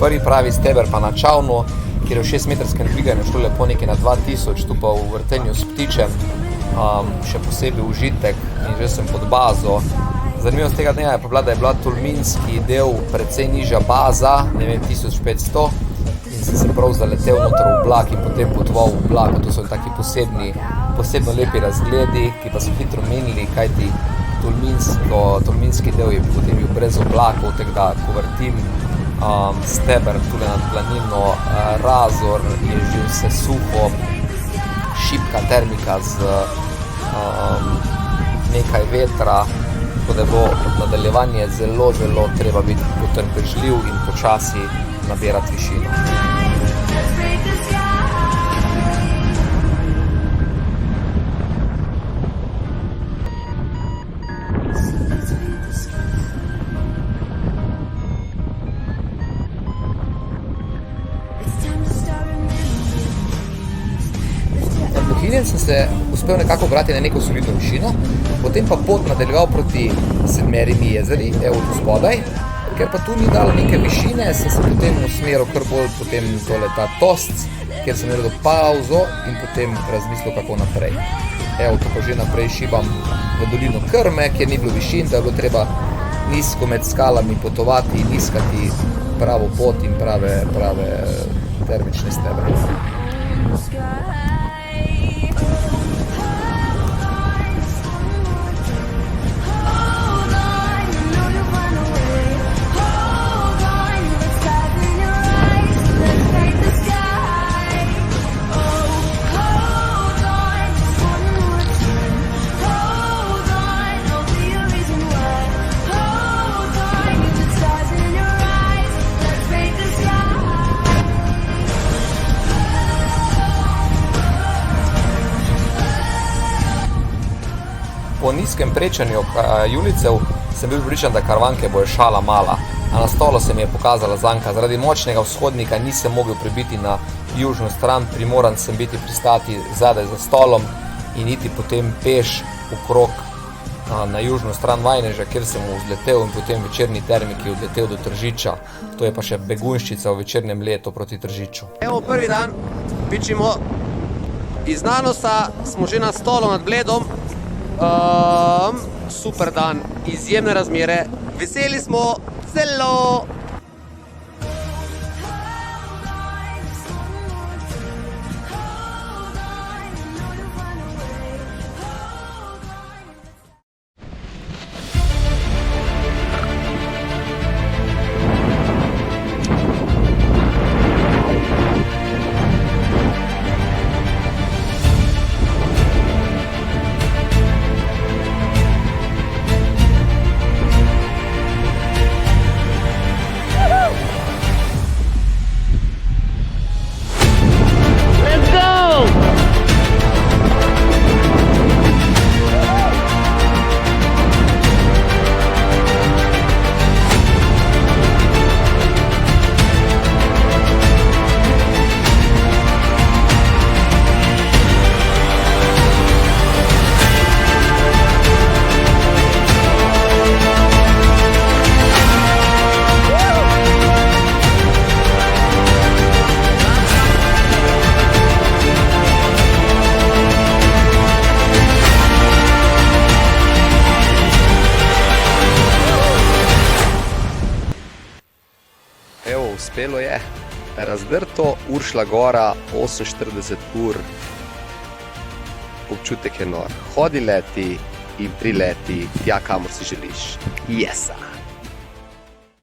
Prvi pravi steber pa na Čavnu, kjer v 6-metrskem dviganju šlo lepo nekaj na 2000, tu pa v vrtenju s ptičem, še posebej užitek in že sem pod bazo. Zanimivost tega dneva je pa bila, da je bila tolminski del precej nižja baza, ne vem, 1500, in sem se prav zaletel noter v oblak in potem potoval v oblak. To so taki posebno lepi razgledi, ki pa so hitro menili, kajti tolminski del je potem bil brez oblakov, tako da ko vrtim steber tule nad planino, razor je že vse suho, šibka termika z nekaj vetra, tako da bo nadaljevanje zelo treba biti potrpežljiv in počasi nabirati višino. Bohinjen sem se uspel nekako vrati na neko solidno višino, potem pa pot nadaljeval proti Sedmerimi jezeri, evo tu spodaj, ker pa tu ni dalo neke višine, sem se potem usmeril kar bolj potem tole ta Tost, kjer sem naredil pauzo in potem razmislil, kako naprej. Evo, tako že naprej šibam v dolino Krme, kjer ni bilo višin, da je bilo treba nizko med skalami potovati in iskati pravo pot in prave termične stebre. Po nizkem prečanju Julicev sem bil pripričan, da Karavanke bo šala mala, a na stolu se mi je pokazala zanka. Zaradi močnega vzhodnika nisem mogel prebiti na južno stran, primoran sem biti pristati zadaj za stolom in iti potem peš okrog na južno stran Vajneža, kjer sem vzletel in potem večerni termiki odletel do Tržiča. To je pa še begunščica v večernem letu proti Tržiču. Evo prvi dan, pičimo iz Nanosa, smo že na stolu nad Bledom. Super dan, izjemne razmere, veseli smo, zelo! Uspelo je. Razdrto, Uršla gora, 48 ur. Občutek je nor. Hodi leti in prileti tja, kamor si želiš. Jesa!